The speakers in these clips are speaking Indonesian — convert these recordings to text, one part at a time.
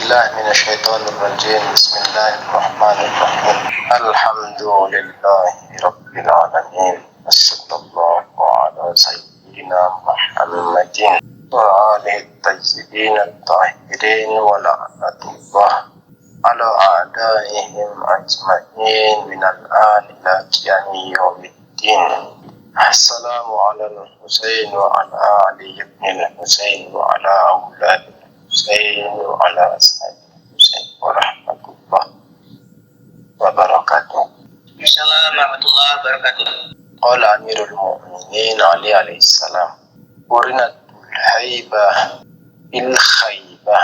بالله من الشيطان الرجيم. بسم الله الرحمن الرحيم. الحمد لله رب العالمين. صلى الله على سيدنا محمد وآله الطيبين الطاهرين ولعنة الله على أعدائهم أجمعين من الآن إلى قيام يوم الدين. السلام على الحسين وعلى علي بن الحسين وعلى أولاد الحسين وعلى أصحاب الحسين ورحمة الله وبركاته. Assalamualaikum warahmatullahi wabarakatuh. قال أمير المؤمنين علي عليه السلام: قرنت الهيبة بالخيبة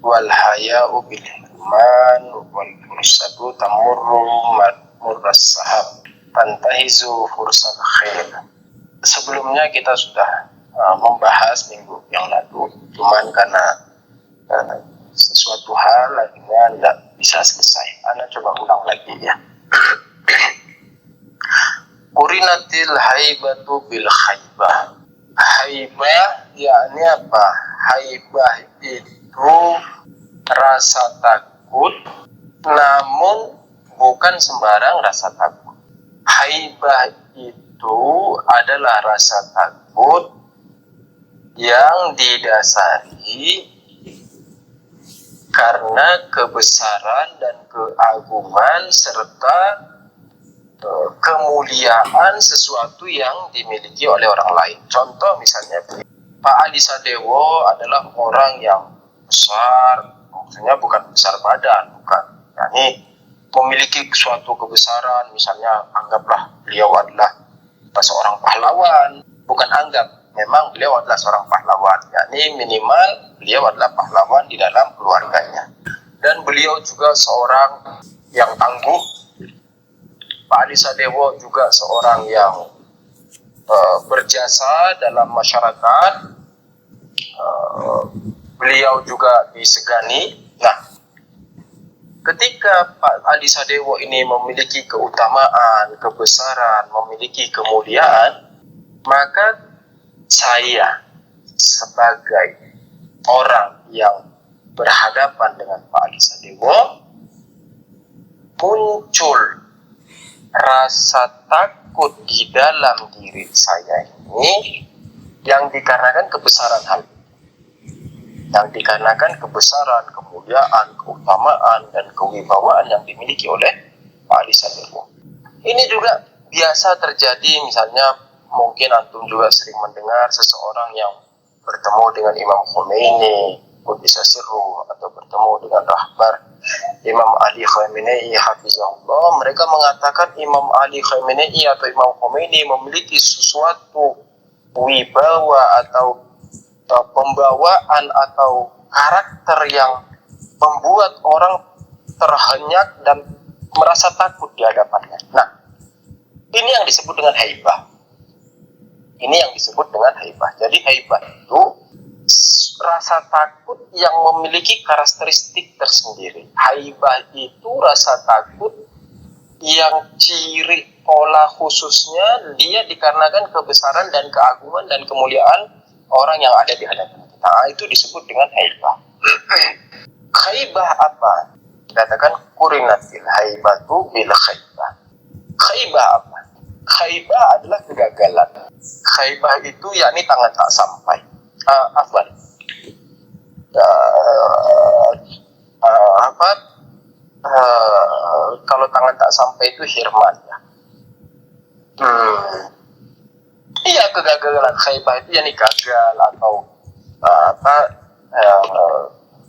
والحياء بالحرمان والفرصة تمر مر السحاب tantahizu fursal khair. Sebelumnya kita sudah membahas minggu yang lalu, cuman karena sesuatu hal akhirnya tidak bisa selesai. Ana coba ulang lagi ya. Qurinatil haibatu bil khaibah. Haibah yakni apa? Haibah itu rasa takut, namun bukan sembarang rasa takut. Haibah itu adalah rasa takut yang didasari karena kebesaran dan keagungan serta kemuliaan sesuatu yang dimiliki oleh orang lain. Contoh misalnya Pak Adi Sadewo adalah orang yang besar, maksudnya bukan besar badan, bukan. Yani memiliki suatu kebesaran, misalnya anggaplah beliau adalah seorang pahlawan, bukan anggap, memang beliau adalah seorang pahlawan, yakni minimal beliau adalah pahlawan di dalam keluarganya, dan beliau juga seorang yang tangguh. Pak Adi Sadewo juga seorang yang berjasa dalam masyarakat, beliau juga disegani. Nah, ketika Pak Adi Sadewo ini memiliki keutamaan, kebesaran, memiliki kemuliaan, maka saya sebagai orang yang berhadapan dengan Pak Adi Sadewo muncul rasa takut di dalam diri saya ini yang dikarenakan kebesaran hal, yang dikarenakan kebesaran, kemuliaan, keutamaan, dan kewibawaan yang dimiliki oleh Pak Adi Sadewo. Ini juga biasa terjadi, misalnya mungkin antum juga sering mendengar seseorang yang bertemu dengan Imam Khomeini, Qudisa Sirruh, atau bertemu dengan rahbar Imam Ali Khamenei Hafizahullah. Mereka mengatakan Imam Ali Khamenei atau Imam Khomeini memiliki sesuatu wibawa atau pembawaan atau karakter yang membuat orang terhenyak dan merasa takut di hadapannya. Nah, ini yang disebut dengan haibah. Ini yang disebut dengan haibah. Jadi haibah itu rasa takut yang memiliki karakteristik tersendiri. Haibah itu rasa takut yang ciri pola khususnya dia dikarenakan kebesaran dan keagungan dan kemuliaan orang yang ada di hadapan kita. Itu disebut dengan haibah. Haibah apa? Dikatakan qurinatil haibatu bil haibah. Haibah apa? Haibah adalah kegagalan. Haibah itu yakni tangan tak sampai. Kalau tangan tak sampai itu hirman ya. Iya, kegagalan. Haibah itu yakni gagal atau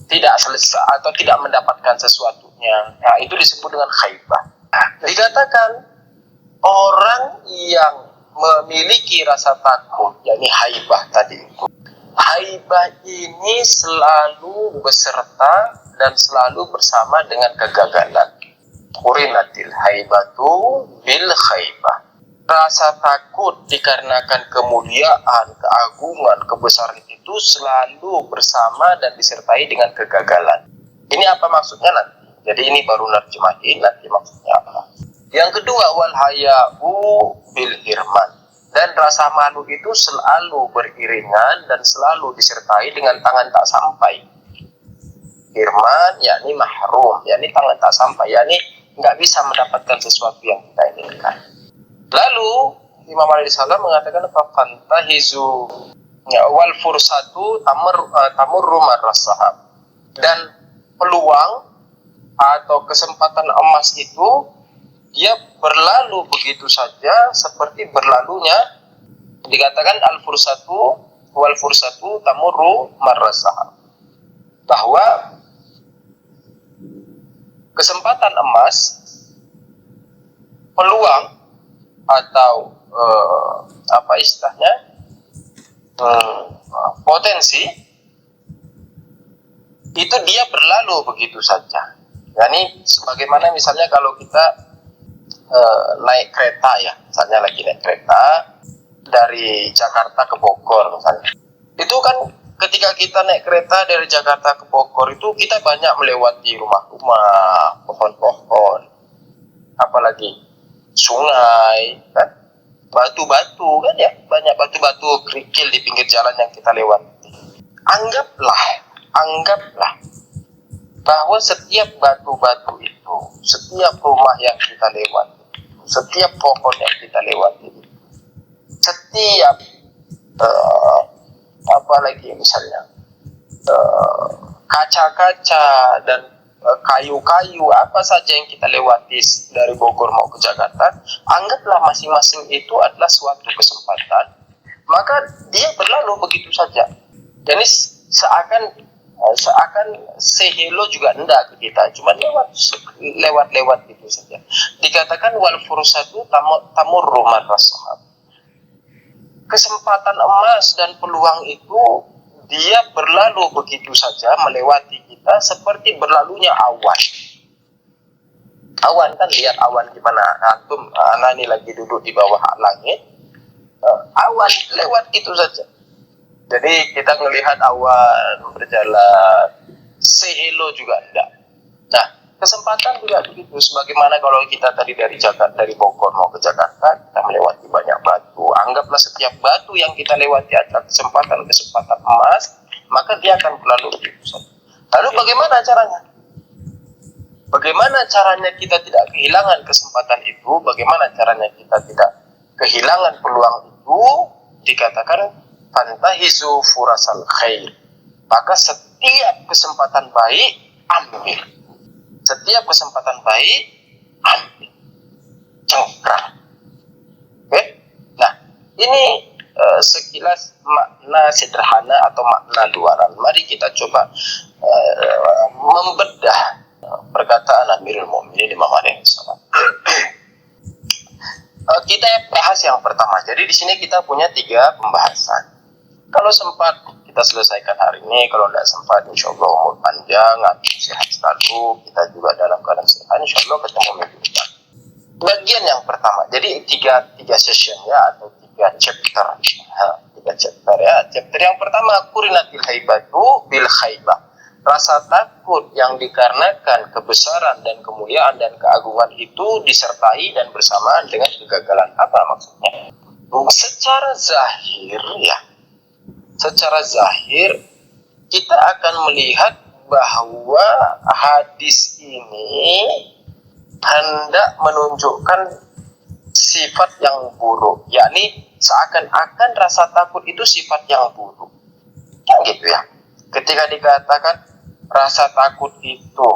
tidak selesai atau tidak mendapatkan sesuatunya. Nah, itu disebut dengan haibah. Dikatakan orang yang memiliki rasa takut, yakni haibah tadi itu. Haibah ini selalu beserta dan selalu bersama dengan kegagalan. Qurinatil haibatu bil haibah. Rasa takut dikarenakan kemuliaan, keagungan, kebesaran itu selalu bersama dan disertai dengan kegagalan. Ini apa maksudnya nanti? Jadi ini baru nerjemahin, nanti maksudnya apa? Yang kedua, wal haya'u bil hirman. Dan rasa malu itu selalu beriringan dan selalu disertai dengan tangan tak sampai. firman, yakni mahrum, yakni tangan tak sampai, yakni nggak bisa mendapatkan sesuatu yang kita inginkan. Lalu Imam alaihi salam mengatakan fantahizu wal fursatu tamurru marras sahab, dan peluang atau kesempatan emas itu dia berlalu begitu saja seperti berlalunya, dikatakan al fursatu wal fursatu tamurru marras sahab, bahwa kesempatan emas, peluang atau apa istilahnya, potensi itu dia berlalu begitu saja. Yani sebagaimana misalnya kalau kita naik kereta ya, misalnya lagi naik kereta dari Jakarta ke Bogor misalnya, itu kan ketika kita naik kereta dari Jakarta ke Bogor itu kita banyak melewati rumah-rumah, pohon-pohon, apalagi sungai, kan, batu-batu kan ya, banyak batu-batu kerikil di pinggir jalan yang kita lewati. Anggaplah bahwa setiap batu-batu itu, setiap rumah yang kita lewati, setiap pohon yang kita lewati, setiap apalagi misalnya kaca-kaca dan kayu-kayu apa saja yang kita lewati dari Bogor mau ke Jakarta, anggaplah masing-masing itu adalah suatu kesempatan, maka dia berlalu begitu saja. Jadi seakan sehelo juga enggak ke kita, cuma lewat gitu saja. Dikatakan wal fursatu tamurru marras sahab, kesempatan emas dan peluang itu dia berlalu begitu saja melewati kita seperti berlalunya awan. Awan kan, lihat awan gimana, antum anak ini lagi duduk di bawah langit, awan lewat itu saja. Jadi kita melihat awan berjalan, sehelo juga enggak. Nah, kesempatan juga begitu. Sebagaimana kalau kita tadi dari Bogor mau ke Jakarta, kita melewati banyak batu. Anggaplah setiap batu yang kita lewati adalah kesempatan emas, maka dia akan berlalu begitu saja. Lalu bagaimana caranya? Bagaimana caranya kita tidak kehilangan kesempatan itu? Bagaimana caranya kita tidak kehilangan peluang itu? Dikatakan fantahizu furasal khair, maka setiap kesempatan baik ambil, setiap kesempatan baik ambil, cengkram. Oke? Nah, ini sekilas makna sederhana atau makna luaran. Mari kita coba membedah perkataan Amirul Mukminin Imam alaihi salam. Kita bahas yang pertama. Jadi di sini kita punya 3 pembahasan. Kalau sempat kita selesaikan hari ini, kalau tidak sempat insya Allah umur panjang, sehat selalu, kita juga dalam keadaan sehat, insya Allah ketemu minggu depan. Bagian yang pertama, jadi tiga session ya, atau 3 chapter. 3 chapter ya. Chapter yang pertama, kurinatil haibatu bil khaibah. Rasa takut yang dikarenakan kebesaran dan kemuliaan dan keagungan itu disertai dan bersamaan dengan kegagalan. Apa maksudnya? Secara zahir kita akan melihat bahwa hadis ini hendak menunjukkan sifat yang buruk, yakni seakan-akan rasa takut itu sifat yang buruk, kan gitu ya. Ketika dikatakan rasa takut itu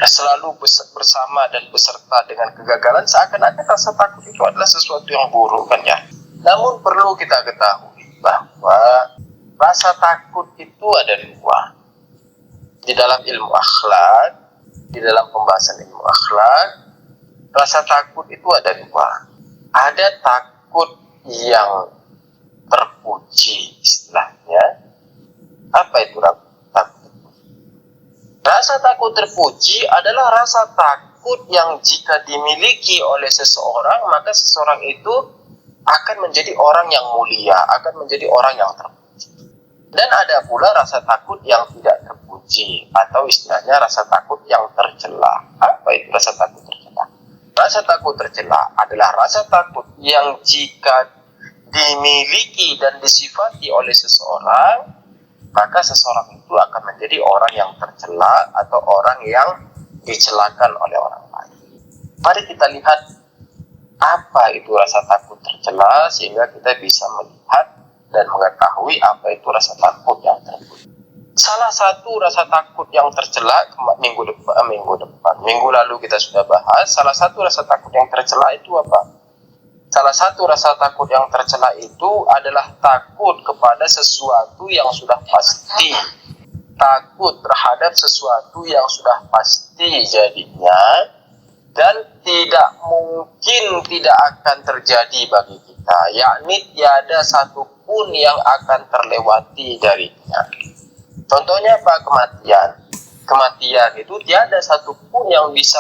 selalu bersama dan beserta dengan kegagalan, seakan-akan rasa takut itu adalah sesuatu yang buruk, kan ya. Namun perlu kita ketahui bahwa rasa takut itu ada 2. Di dalam ilmu akhlak, di dalam pembahasan ilmu akhlak, rasa takut itu ada 2. Ada takut yang terpuji istilahnya. Apa itu takut? Rasa takut terpuji adalah rasa takut yang jika dimiliki oleh seseorang, maka seseorang itu akan menjadi orang yang mulia, akan menjadi orang yang terpuji. Dan ada pula rasa takut yang tidak terpuji, atau istilahnya rasa takut yang tercela. Apa itu rasa takut tercela? Rasa takut tercela adalah rasa takut yang jika dimiliki dan disifati oleh seseorang, maka seseorang itu akan menjadi orang yang tercela atau orang yang dicelakan oleh orang lain. Mari kita lihat apa itu rasa takut tercela, sehingga kita bisa melihat dan mengetahui apa itu rasa takut yang tercela. Salah satu rasa takut yang tercela minggu lalu kita sudah bahas. Salah satu rasa takut yang tercela itu apa? Salah satu rasa takut yang tercela itu adalah takut kepada sesuatu yang sudah pasti. Takut terhadap sesuatu yang sudah pasti jadinya dan tidak mungkin tidak akan terjadi bagi kita, yakni tiada satupun yang akan terlewati darinya. Contohnya apa? Kematian. Kematian itu tiada satupun yang bisa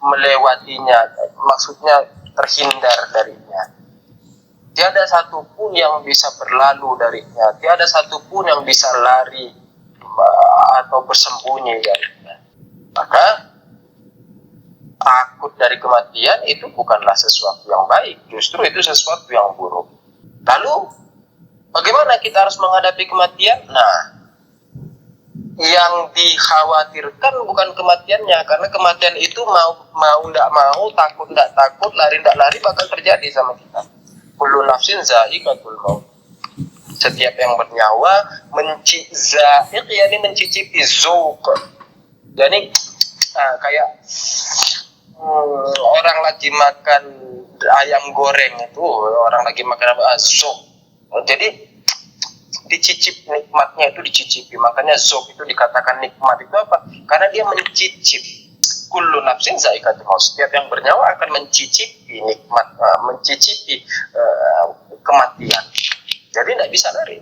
melewatinya, maksudnya terhindar darinya. Tiada satupun yang bisa berlalu darinya, tiada satupun yang bisa lari atau bersembunyi darinya. Maka takut dari kematian itu bukanlah sesuatu yang baik, justru itu sesuatu yang buruk. Lalu bagaimana kita harus menghadapi kematian? Nah, yang dikhawatirkan bukan kematiannya, karena kematian itu mau tidak mau, takut tidak takut, lari tidak lari bakal terjadi sama kita. Kullu nafsin za'iqatul maut. Setiap yang bernyawa mencicipi zauq. Jadi kayak orang lagi makan ayam goreng itu, orang lagi makan zauq. Jadi dicicip, nikmatnya itu dicicipi. Makanya zauq itu dikatakan nikmat itu apa? Karena dia mencicip. Kullu nafsin za'iqatul maut. Setiap yang bernyawa akan mencicipi nikmat, mencicipi kematian. Jadi tidak bisa lari.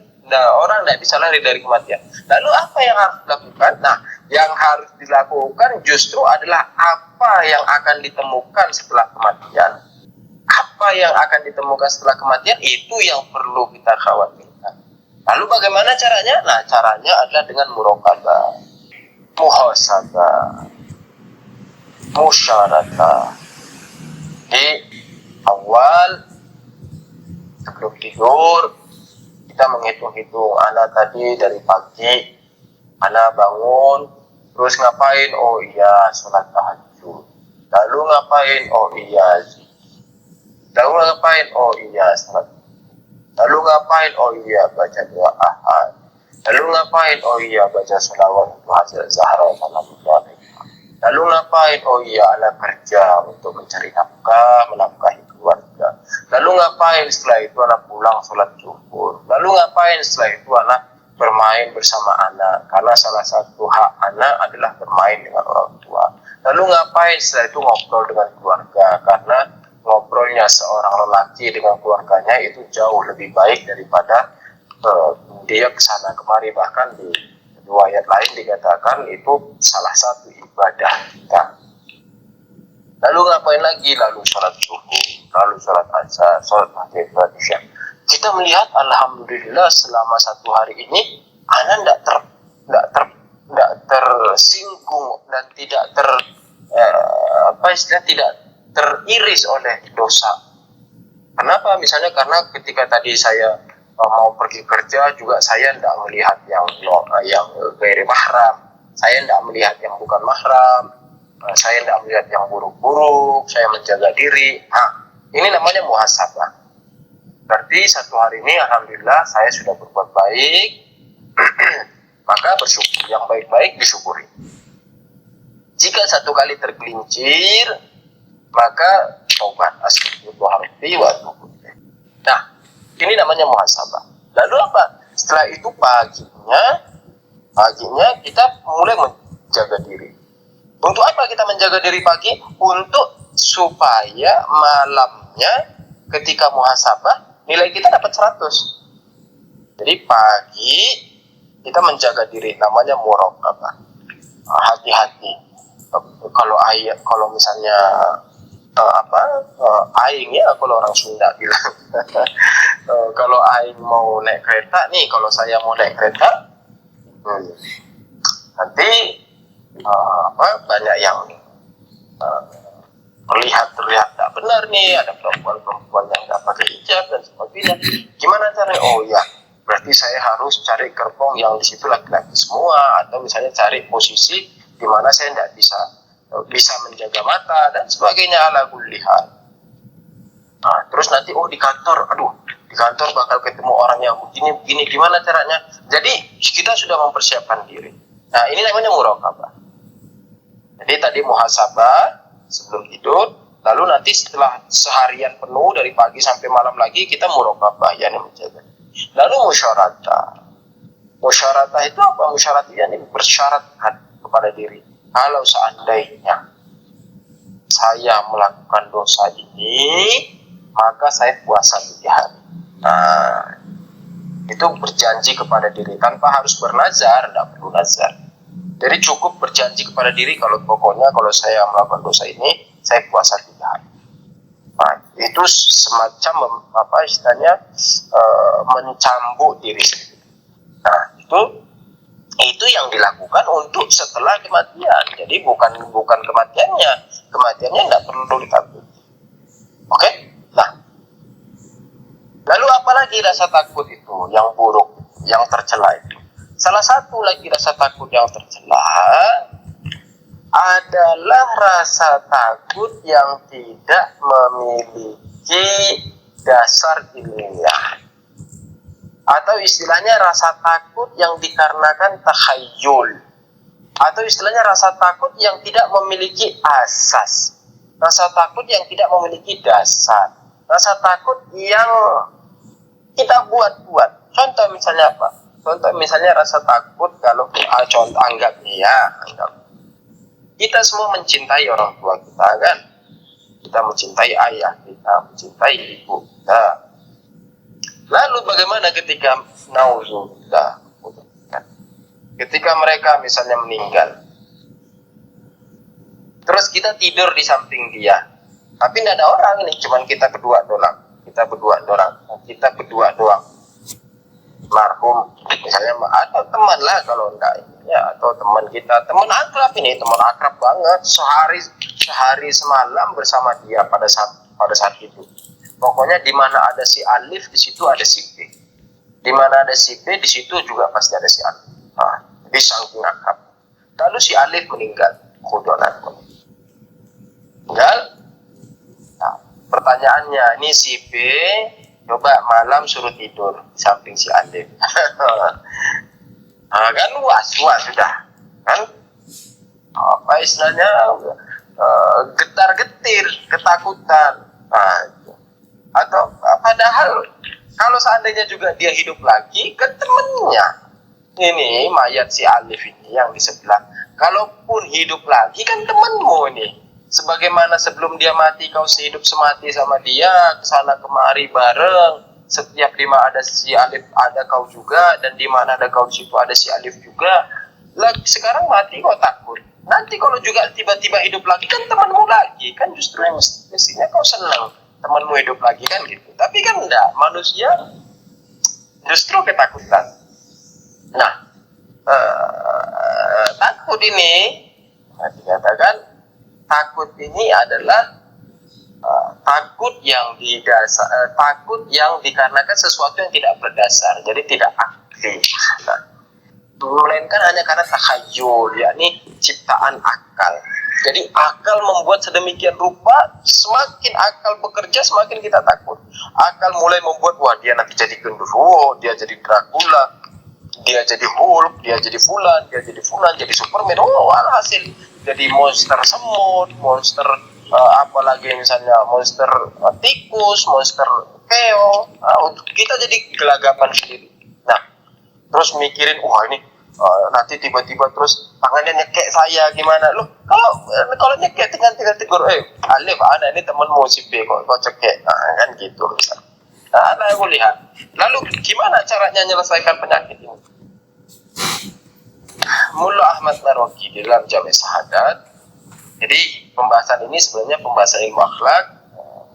Orang tidak bisa lari dari kematian. Lalu apa yang harus dilakukan? Nah, yang harus dilakukan justru adalah apa yang akan ditemukan setelah kematian. Apa yang akan ditemukan setelah kematian itu yang perlu kita khawatirkan. Lalu bagaimana caranya? Nah, caranya adalah dengan muraqabah, muhasabah, musyarakah. Di awal sebelum tidur kita menghitung-hitung, anak tadi dari pagi anak bangun, terus ngapain? Oh iya, sholat tahajud. Lalu ngapain? Oh iya, lalu ngapain? Oh iya, sholat. Lalu ngapain? Oh iya, baca doa ahad. Lalu ngapain? Oh iya, baca sholawat untuk Hazrat Zahra sallallahu alaihi wasallam. Lalu ngapain? Oh iya, anak kerja untuk mencari nafkah, menafkahi keluarga. Lalu ngapain? Setelah itu anak pulang sholat zuhur. Lalu ngapain? Setelah itu anak bermain bersama anak, karena salah satu hak anak adalah bermain dengan orang tua. Lalu ngapain? Setelah itu ngobrol dengan keluarga, karena ngobrolnya seorang lelaki dengan keluarganya itu jauh lebih baik daripada dia kesana kemari. Bahkan di riwayat lain dikatakan itu salah satu ibadah kita. Lalu ngapain lagi? Lalu sholat subuh, lalu sholat asar, sholat maghrib, sholat isya. Kita melihat alhamdulillah selama satu hari ini anak tidak tersinggung dan tidak tidak teriris oleh dosa. Kenapa? Misalnya karena ketika tadi saya mau pergi kerja juga saya tidak melihat yang gairi mahram, saya tidak melihat yang bukan mahram, saya tidak melihat yang buruk-buruk, saya menjaga diri. Nah, ini namanya muhasabah. Berarti satu hari ini alhamdulillah saya sudah berbuat baik, maka bersyukur. Yang baik-baik disyukuri. Jika satu kali tergelincir, maka taubat, astagfirullahaladzim wa atubu ilaih. Nah, ini namanya muhasabah. Lalu apa? Setelah itu paginya kita mulai menjaga diri. Untuk apa kita menjaga diri pagi? Untuk supaya malamnya ketika muhasabah nilai kita dapat 100. Jadi pagi kita menjaga diri, namanya muraqabah. Hati-hati. Kalau misalnya aing ya, kalau orang Sunda bilang kalau aing mau naik kereta nih, kalau saya mau naik kereta nanti banyak yang terlihat tak benar nih, ada perempuan yang nggak pakai hijab dan sebagainya. Gimana caranya? Oh ya, berarti berarti saya harus cari gerbong yang di situ laki-laki semua, atau misalnya cari posisi di mana saya tidak bisa menjaga mata dan sebagainya ala kulli hal. Nah, terus nanti di kantor, di kantor bakal ketemu orang yang begini, gimana caranya? Jadi kita sudah mempersiapkan diri. Nah, ini namanya muraqabah. Jadi tadi muhasabah sebelum tidur, lalu nanti setelah seharian penuh dari pagi sampai malam lagi kita muraqabah, yakni menjaga. Lalu musyaratah itu apa? Musyaratah ini bersyarat kepada diri. Kalau seandainya saya melakukan dosa ini, maka saya puasa 3 hari. Nah, itu berjanji kepada diri tanpa harus bernazar, tidak perlu nazar. Jadi cukup berjanji kepada diri kalau pokoknya kalau saya melakukan dosa ini, saya puasa 3 hari. Nah, itu semacam istilahnya mencambuk diri sendiri. Nah, itu yang dilakukan untuk setelah kematian. Jadi bukan kematiannya tidak perlu ditakut. Oke? Nah, lalu apalagi rasa takut itu yang buruk, yang tercela itu? Salah satu lagi rasa takut yang tercela adalah rasa takut yang tidak memiliki dasar ilmiah, atau istilahnya rasa takut yang dikarenakan takhayyul, atau istilahnya rasa takut yang tidak memiliki asas, rasa takut yang tidak memiliki dasar, rasa takut yang kita buat-buat. Contoh misalnya apa? Contoh misalnya rasa takut kalau contoh anggap kita semua mencintai orang tua kita, kan? Kita mencintai ayah kita, mencintai ibu kita. Lalu bagaimana ketika naudzubillah, ketika mereka misalnya meninggal, terus kita tidur di samping dia, tapi tidak ada orang, ini cuman kita berdua doang, marhum misalnya, atau teman lah kalau enggak ya, atau teman kita, teman akrab banget, sehari semalam bersama dia pada saat itu. Pokoknya di mana ada si Alif, di situ ada si B. Di mana ada si B, di situ juga pasti ada si Alif. Nah, jadi saking akrab. Lalu si Alif meninggal. Nah, pertanyaannya, ini si B coba malam suruh tidur di samping si Alif. Nah, kan was-was sudah, kan? Apa istilahnya? Getar-getir, ketakutan. Nah, atau padahal kalau seandainya juga dia hidup lagi, ke temennya ini mayat si Alif ini yang di sebelah, kalaupun hidup lagi kan temenmu ini, sebagaimana sebelum dia mati kau sehidup semati sama dia, kesana kemari bareng, setiap di mana ada si Alif ada kau juga, dan di mana ada kau situ ada si Alif juga. Sekarang mati kau takut, nanti kalau juga tiba-tiba hidup lagi kan temanmu lagi, kan justru yang mestinya kau senang temanmu hidup lagi, kan gitu. Tapi kan enggak, manusia justru ketakutan. Nah, takut ini dikatakan takut ini adalah takut yang dikarenakan sesuatu yang tidak berdasar, jadi tidak akli. Nah, melainkan hanya karena takhayyul, yakni ciptaan akal. Jadi akal membuat sedemikian rupa, semakin akal bekerja semakin kita takut. Akal mulai membuat, wah dia nanti jadi genderuwo, dia jadi Dracula, dia jadi Hulk, dia jadi Fulan, jadi Superman. Alhasil jadi monster semut, monster apalagi misalnya monster tikus, monster keong. Kita jadi gelagapan sendiri. Nah, terus mikirin, wah ini nanti tiba-tiba terus tangannya nyekek saya gimana. Loh, kalau nyekek tinggal tegur, Alif, ada ini temanmu si B kok cekek. Nah, kan gitu misalnya. Nah, aku lihat. Lalu gimana caranya menyelesaikan penyakit ini? Mullah Ahmad Marwaki dalam Jami' Sahadat. Jadi pembahasan ini sebenarnya pembahasan ilmu akhlak.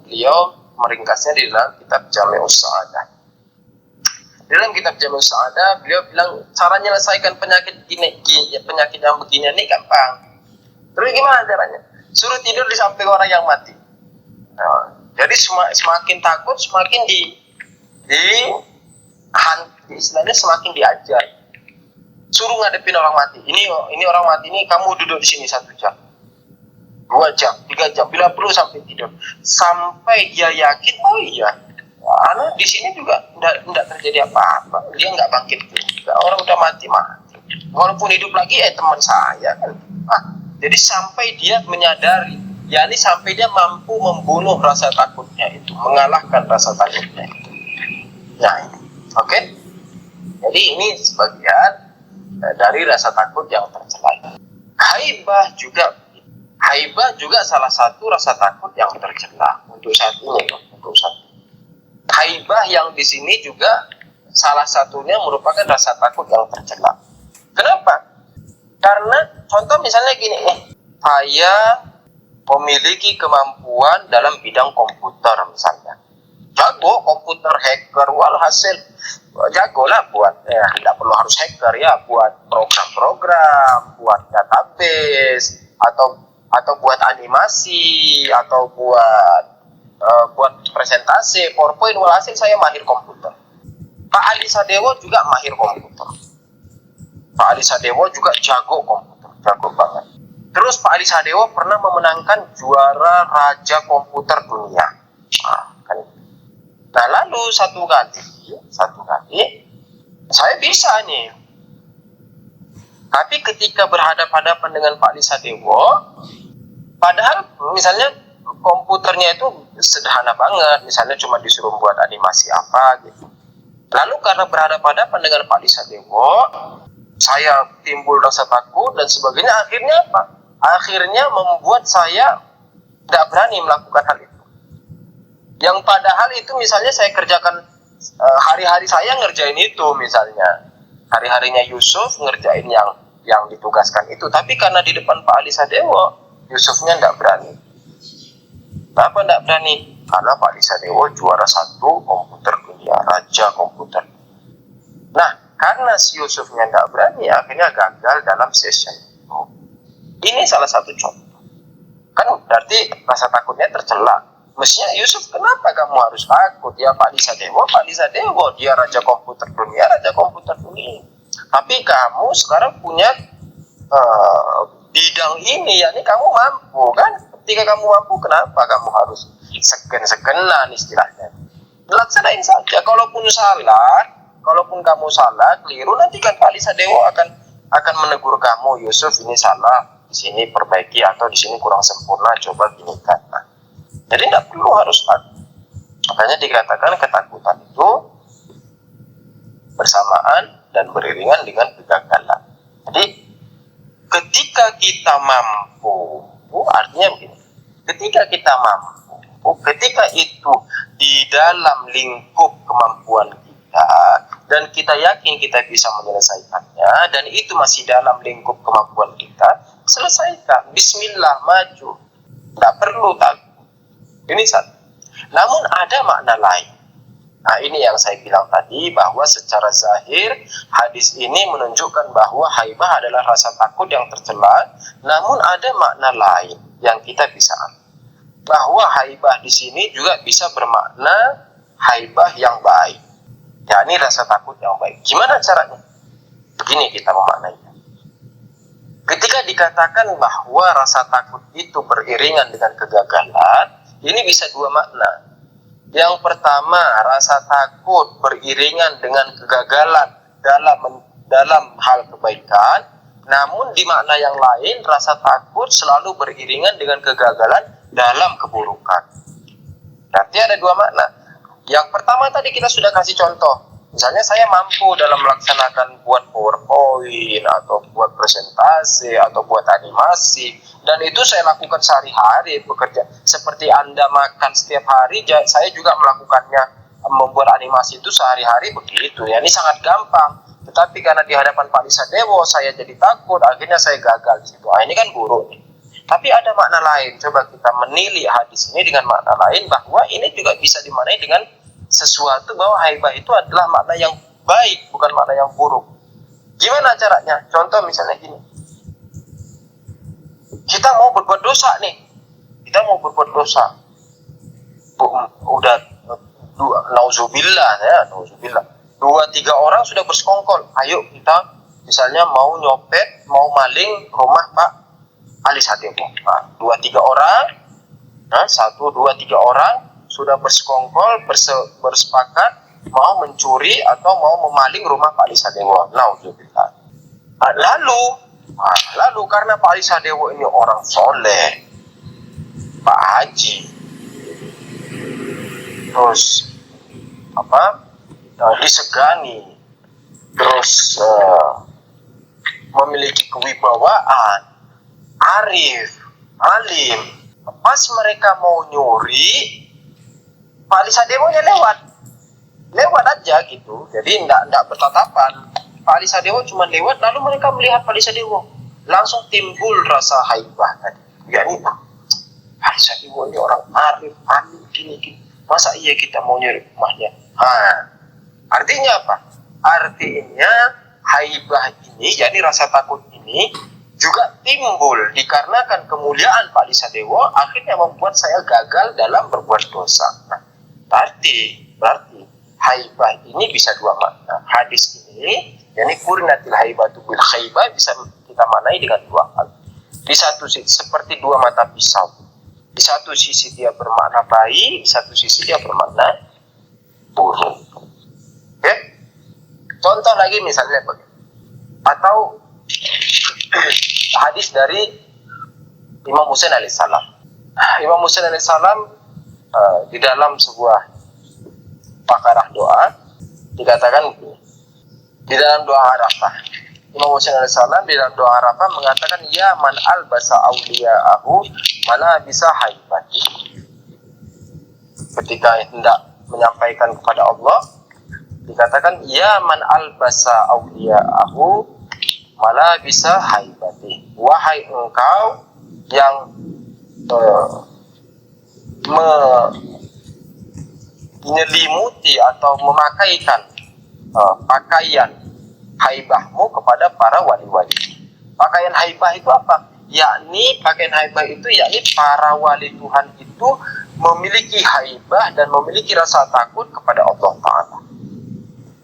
Beliau meringkasnya di dalam kitab Jami'us Sa'adah. Dalam kitab Jami'us Sa'adah, beliau bilang cara menyelesaikan penyakit yang begini ini gampang. Terus gimana caranya? Suruh tidur di samping orang yang mati. Nah, jadi semakin takut, semakin mati, istilahnya semakin diajar. Suruh ngadepin orang mati. Ini orang mati ini, kamu duduk di sini 1 jam, 2 jam, 3 jam, bila perlu sampai tidur, sampai dia yakin, oh iya, di sini juga tidak terjadi apa-apa, dia nggak bangkit juga, orang udah mati, walaupun hidup lagi teman saya kan. Jadi sampai dia menyadari, yakni sampai dia mampu membunuh rasa takutnya itu, mengalahkan rasa takutnya itu. Nah, oke. Jadi ini sebagian dari rasa takut yang tercela. Haibah juga salah satu rasa takut yang tercela untuk saat ini, Haibah yang di sini juga salah satunya merupakan rasa takut yang tercela. Kenapa? Karena contoh misalnya gini, saya memiliki kemampuan dalam bidang komputer misalnya, jago komputer, hacker, walhasil jagolah buat tidak perlu harus hacker ya, buat program-program, buat database, atau buat animasi, atau buat presentasi, PowerPoint, walhasil saya mahir komputer. Pak Ali Sadewo juga mahir komputer. Pak Ali Sadewo juga jago komputer, jago banget. Terus Pak Ali Sadewo pernah memenangkan juara raja komputer dunia. Nah, lalu satu kali saya bisa nih. Tapi ketika berhadapan-hadapan dengan Pak Ali Sadewo, padahal misalnya komputernya itu sederhana banget, misalnya cuma disuruh buat animasi apa gitu. Lalu karena berhadapan-hadapan dengan Pak Ali Sadewo, saya timbul rasa takut dan sebagainya. Akhirnya apa? Akhirnya membuat saya tidak berani melakukan hal itu. Yang padahal itu misalnya saya kerjakan hari-hari saya ngerjain itu misalnya. Hari-harinya Yusuf ngerjain yang ditugaskan itu. Tapi karena di depan Pak Ali Sadewo, Yusufnya tidak berani. Kenapa tidak berani? Karena Pak Ali Sadewo juara 1 komputer dunia, raja komputer. Nah, karena si Yusufnya tidak berani, akhirnya gagal dalam session itu. Ini salah satu contoh. Kan berarti rasa takutnya tercela. Mestinya Yusuf, kenapa kamu harus takut? Ya Pak Ali Sadewo, dia raja komputer dunia, Tapi kamu sekarang punya bidang ini, yakni kamu mampu kan? Ketika kamu mampu, kenapa kamu harus segen-segenan istilahnya? Laksanain saja. Kalaupun kamu salah, keliru, nanti kan Pak Ali Sadewo akan menegur kamu, Yusuf ini salah, di sini perbaiki, atau di sini kurang sempurna, coba gini kan. Jadi tidak perlu harus takut. Makanya dikatakan ketakutan itu bersamaan dan beriringan dengan kegagalan. Jadi ketika kita mampu, artinya begini, ketika itu di dalam lingkup kemampuan kita dan kita yakin kita bisa menyelesaikannya, dan itu masih dalam lingkup kemampuan kita, selesaikan. Bismillah, maju. Tidak perlu takut. Ini satu. Namun ada makna lain. Nah, ini yang saya bilang tadi, bahwa secara zahir hadis ini menunjukkan bahwa haibah adalah rasa takut yang tercela. Namun ada makna lain yang kita bisa ambil, bahwa haibah di sini juga bisa bermakna haibah yang baik, yakni rasa takut yang baik. Gimana caranya? Begini kita memaknainya. Ketika dikatakan bahwa rasa takut itu beriringan dengan kegagalan, ini bisa dua makna. Yang pertama, rasa takut beriringan dengan kegagalan dalam hal kebaikan. Namun di makna yang lain, rasa takut selalu beriringan dengan kegagalan dalam keburukan. Berarti ada dua makna. Yang pertama tadi kita sudah kasih contoh. Misalnya saya mampu dalam melaksanakan buat PowerPoint, atau buat presentasi, atau buat animasi, dan itu saya lakukan sehari-hari bekerja. Seperti Anda makan setiap hari, saya juga melakukannya, membuat animasi itu sehari-hari begitu. Ya, ini sangat gampang. Tetapi karena di hadapan Pak Ali Sadewo saya jadi takut, akhirnya saya gagal di situ. Ini kan buruk. Tapi ada makna lain. Coba kita menilik hadis ini dengan makna lain, bahwa ini juga bisa dimaknai dengan sesuatu, bahwa haibah itu adalah makna yang baik, bukan makna yang buruk. Gimana caranya? Contoh misalnya gini. Kita mau berbuat dosa nih. Udah nauzubillah ya, nauzubillah. 2-3 orang sudah bersekongkol. Ayo kita misalnya mau nyopet, mau maling rumah Pak Ali Sadewo. 2-3 orang, 1, 2, 3 orang sudah bersekongkol, bersepakat mau mencuri atau mau memaling rumah Pak Ali Sadewo. Lalu karena Pak Ali Sadewo ini orang soleh, Pak Haji, terus disegani, terus memiliki kewibawaan, arif, alim. Pas mereka mau nyuri, Pak Ali Sadewo-nya lewat aja gitu. Jadi enggak bertatapan. Pak Ali Sadewo cuma lewat, lalu mereka melihat Pak Ali Sadewo, langsung timbul rasa haibah tadi. Yani Pak Ali Sadewo ini orang arif, alim, gini. Masa iya kita mau nyuri rumahnya? Artinya apa? Artinya haibah ini, yakni rasa takut ini juga timbul dikarenakan kemuliaan Pak Ali Sadewo, akhirnya membuat saya gagal dalam berbuat dosa. Berarti haibah ini bisa dua makna. Hadis ini, yakni qurinatil haibatu bil khaibah, bisa kita maknai dengan dua hal. Di satu sisi seperti dua mata pisau. Di satu sisi dia bermakna baik, di satu sisi dia bermakna buruk. Oke? Contoh lagi misalnya begini. Atau hadis dari Imam Husain alaihissalam. Imam Husain alaihissalam di dalam sebuah pakarah doa dikatakan di dalam doa Arafah, Imam Husain alaihissalam di dalam doa Arafah mengatakan, ya man albasa awliya'ahu mana bisa haibati. Ketika hendak menyampaikan kepada Allah dikatakan, ya man albasa awliya'ahu malah bisa haibati. Wahai engkau yang menyelimuti atau memakaikan pakaian haibahmu kepada para wali-wali. Pakaian haibah itu apa? Yakni pakaian haibah itu yakni para wali Tuhan itu memiliki haibah dan memiliki rasa takut kepada Allah Ta'ala.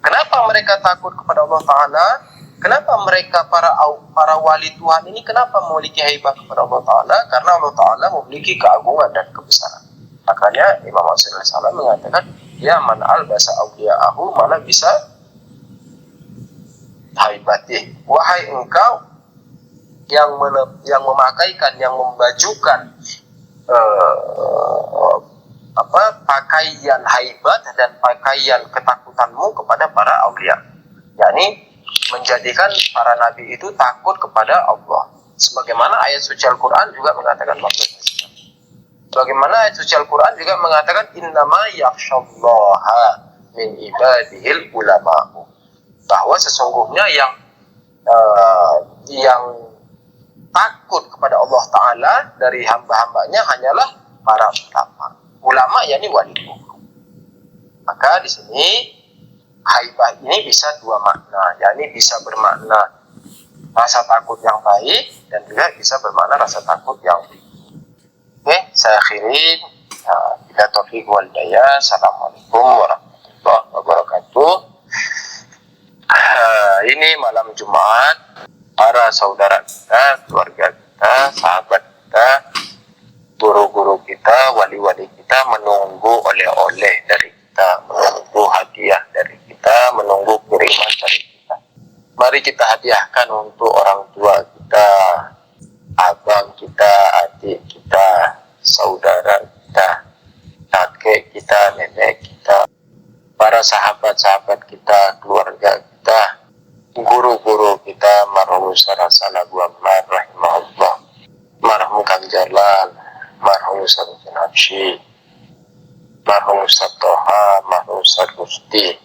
Kenapa mereka takut kepada Allah Ta'ala? Kenapa mereka para wali Tuhan ini kenapa memiliki haibah kepada Allah Ta'ala? Karena Allah Ta'ala memiliki keagungan dan kebesaran. Makanya Imam Husain alaihissalam mengatakan, ya man albasa awliya'ahu malah bisa haibati. Wahai engkau yang memakaikan, yang membajukan pakaian haibat dan pakaian ketakutanmu kepada para aulia, yakni menjadikan para nabi itu takut kepada Allah. Sebagaimana ayat suci Al-Quran juga mengatakan Bagaimana ayat suci Al-Quran juga mengatakan, innama yakhshallaha min ibadihil ulama'u, bahwa sesungguhnya yang takut kepada Allah Ta'ala dari hamba-hambanya hanyalah para ulama. Ulama yakni wali. Maka di sini haibah ini bisa dua makna, yakni bisa bermakna rasa takut yang baik dan juga bisa bermakna rasa takut yang baik. Oke, saya akhiri. Bila taufiq wal hidayah. Assalamualaikum warahmatullahi wabarakatuh. Ini malam Jumat, para saudara kita, keluarga kita, sahabat kita, guru-guru kita, wali-wali kita menunggu oleh-oleh dari kita, menunggu hadiah dari kita, menunggu kiriman dari kita. Mari kita hadiahkan untuk orang tua kita, abang kita, adik kita, saudara kita, kakek kita, nenek kita, para sahabat-sahabat kita, keluarga kita, guru-guru kita, marhum Ustaz Hasan Abu Ammar rahimahullah, marhum Kang Jalal, marhum Ustaz Jinabshi, marhum Ustaz Toha, marhum Ustaz Mufti,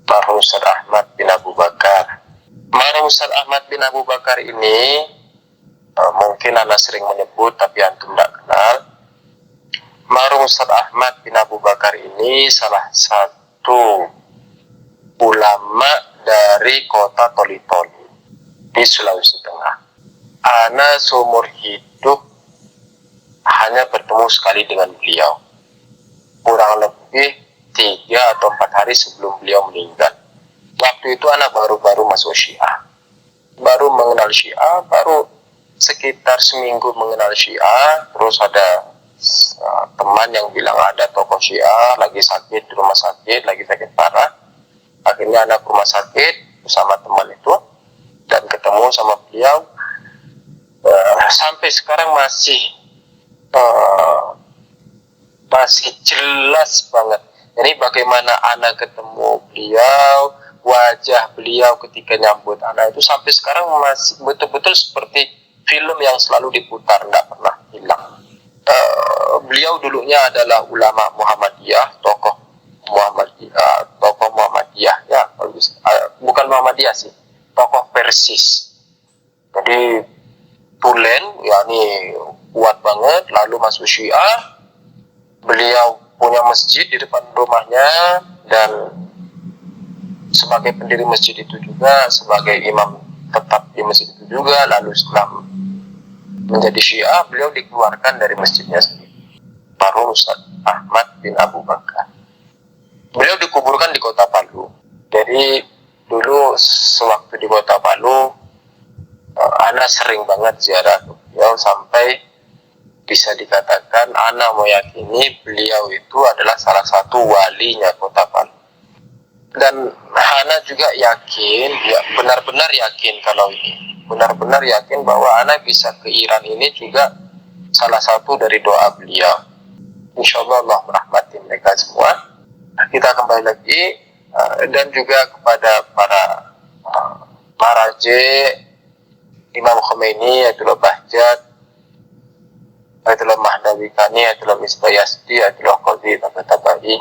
marhum Ustaz Ahmad bin Abu Bakar. Marhum Ustaz Ahmad bin Abu Bakar ini mungkin Anda sering menyebut tapi antum tidak kenal. Marhum Ustaz Ahmad bin Abu Bakar ini salah satu ulama dari kota Toli-Toli di Sulawesi Tengah. Ana seumur hidup hanya bertemu sekali dengan beliau, kurang lebih 3 atau 4 hari hari sebelum beliau meninggal. Waktu itu anak baru-baru masuk Syiah, baru mengenal Syiah, baru sekitar seminggu mengenal Syiah. Terus ada teman yang bilang ada tokoh Syiah lagi sakit di rumah sakit, lagi sakit parah. Akhirnya anak ke rumah sakit bersama teman itu dan ketemu sama beliau. Sampai sekarang masih jelas banget. Jadi bagaimana anak ketemu beliau, wajah beliau ketika nyambut anak itu sampai sekarang masih betul-betul seperti film yang selalu diputar, tidak pernah hilang. Beliau dulunya adalah ulama Muhammadiyah, tokoh Muhammadiyah ya, bukan Muhammadiyah sih, tokoh Persis. Jadi tulen, yakni kuat banget, lalu masuk Syiah. Beliau punya masjid di depan rumahnya dan sebagai pendiri masjid itu juga, sebagai imam tetap di masjid itu juga. Lalu setelah menjadi Syiah, beliau dikeluarkan dari masjidnya sendiri. Baru Ustaz Ahmad bin Abu Bakar. Beliau dikuburkan di kota Palu. Jadi dulu sewaktu di kota Palu, Ana sering banget ziarah beliau sampai bisa dikatakan Ana meyakini beliau itu adalah salah satu walinya kota Palu. Dan Ana juga yakin, ya benar-benar yakin kalau ini, benar-benar yakin bahwa Ana bisa ke Iran ini juga salah satu dari doa beliau. Insya Allah Allah merahmati mereka semua. Kita kembali lagi dan juga kepada para maraje Imam Khomeini, Ayatullah Bahjat, Ayatullah Mahdawi Kani, Ayatullah Misbah Yazdi, Ayatullah Qadhi Tabatabai,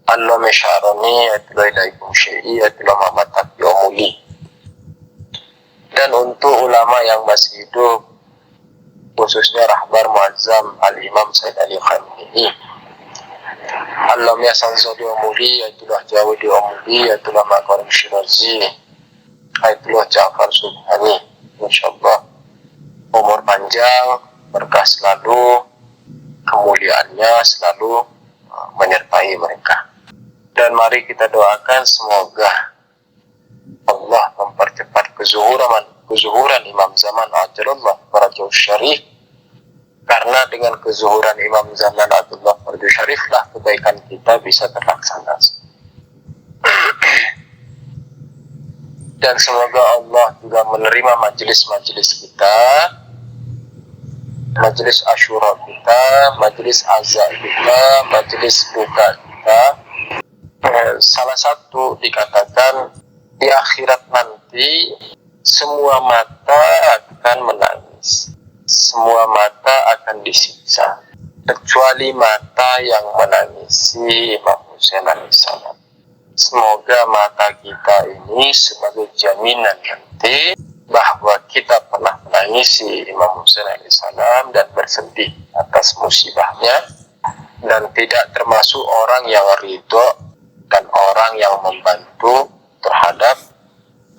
Allama Syaroni, Ayatullah Ilaikum Syi'i, Ayatullah Muhammad Taqi Omuli. Dan untuk ulama yang masih hidup, khususnya Rahbar Muazzam Al-Imam Said Ali Khamenei, Allama Sanzadi Omuli, Ayatullah Jawadi Omuli, Ayatullah Makarim Shirazi, Ayatullah Ja'far Subhani. InsyaAllah umur panjang, berkah selalu, kemuliaannya selalu menyertai mereka. Dan mari kita doakan semoga Allah mempercepat kezuhuran Imam Zaman Ajalullah Farajul Syarif, karena dengan kezuhuran Imam Zaman Ajalullah Farajul Syarif lah kebaikan kita bisa terlaksana. Dan semoga Allah juga menerima majelis-majelis kita, majelis Asyura kita, majelis Azza kita, majelis buka kita. Salah satu dikatakan di akhirat nanti semua mata akan menangis, semua mata akan disiksa, kecuali mata yang menangisi Imam Husain alaihissalam. Semoga mata kita ini sebagai jaminan nanti bahwa kita pernah menangisi Imam Husain alaihissalam dan bersedih atas musibahnya, dan tidak termasuk orang yang ridho dan orang yang membantu terhadap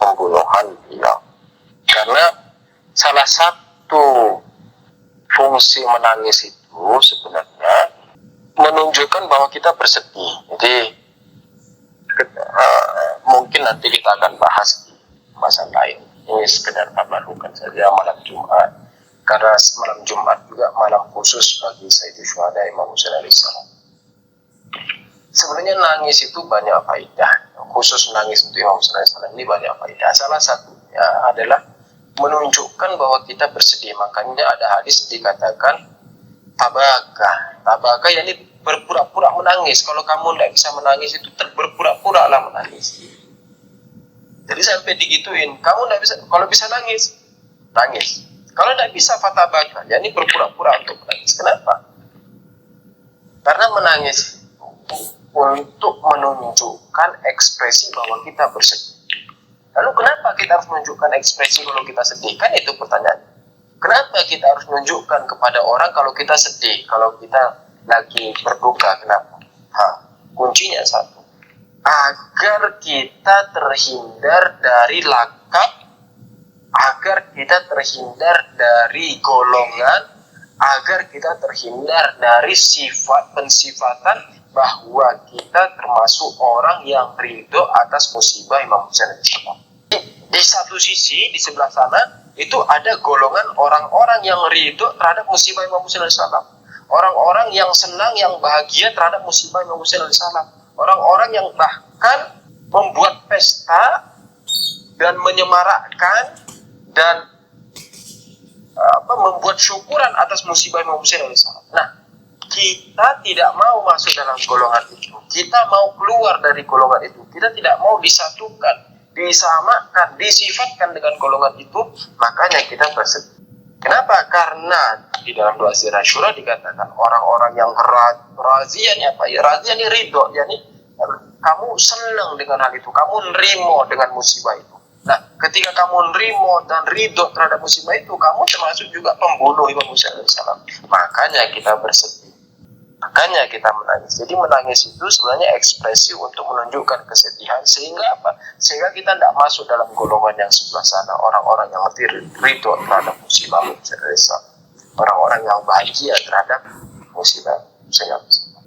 pembunuhan beliau. Karena salah satu fungsi menangis itu sebenarnya menunjukkan bahwa kita bersedih. Jadi mungkin nanti kita akan bahas di masa lain. Ini sekedar tabarukan saja malam Jumat, karena malam Jumat juga malam khusus bagi Sayyidul Syuhada Imam Husain alaihissalam. Sebenarnya nangis itu banyak faedah, khusus nangis untuk Imam Husain alaihissalam ini banyak faedah. Salah satunya adalah menunjukkan bahwa kita bersedih. Makanya ada hadis dikatakan tabaka yakni berpura-pura menangis. Kalau kamu tidak bisa menangis itu berpura-pura lah menangis. Jadi sampai digituin, kamu tidak bisa, kalau bisa nangis, nangis. Kalau tidak bisa fatabaka, yakni berpura-pura untuk menangis. Kenapa? Karena menangis untuk menunjukkan ekspresi bahwa kita bersedih. Lalu kenapa kita harus menunjukkan ekspresi kalau kita sedih? Kan itu pertanyaannya. Kenapa kita harus menunjukkan kepada orang kalau kita sedih, kalau kita lagi berduka? Kenapa? Kuncinya satu, agar kita terhindar dari lakap, agar kita terhindar dari golongan, agar kita terhindar dari sifat pensifatan bahwa kita termasuk orang yang ridho atas musibah Imam Husain alaihissalam. Di satu sisi, di sebelah sana, itu ada golongan orang-orang yang ridho terhadap musibah Imam Husain alaihissalam. Orang-orang yang senang, yang bahagia terhadap musibah Imam Husain alaihissalam. Orang-orang yang bahkan membuat pesta dan menyemarakkan dan membuat syukuran atas musibah Imam Husain alaihissalam. Nah, kita tidak mau masuk dalam golongan itu. Kita mau keluar dari golongan itu. Kita tidak mau disatukan, disamakan, disifatkan dengan golongan itu. Makanya kita bersedih. Kenapa? Karena di dalam doa Sirah Syura dikatakan orang-orang yang razia ini apa ya? Razia ini ridho, yakni kamu senang dengan hal itu, kamu nerimo dengan musibah itu. Nah, ketika kamu nerimo dan ridho terhadap musibah itu, kamu termasuk juga pembunuh Imam Husain alaihissalam. Makanya kita bersedih. Makanya kita menangis. Jadi menangis itu sebenarnya ekspresi untuk menunjukkan kesedihan. Sehingga apa? Sehingga kita tidak masuk dalam golongan yang sebelah sana. Orang-orang yang ridho terhadap musibah Husain alaihissalam. Orang-orang yang bahagia terhadap musibah Husain alaihissalam.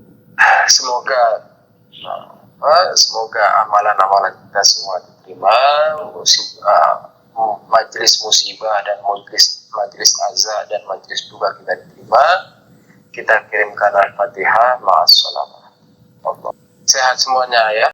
Semoga amalan-amalan kita semua diterima. Majelis musibah dan majelis azza dan majelis duka kita diterima. Kita kirimkan Al-Fatihah ma'as salawat. Sehat semuanya ya.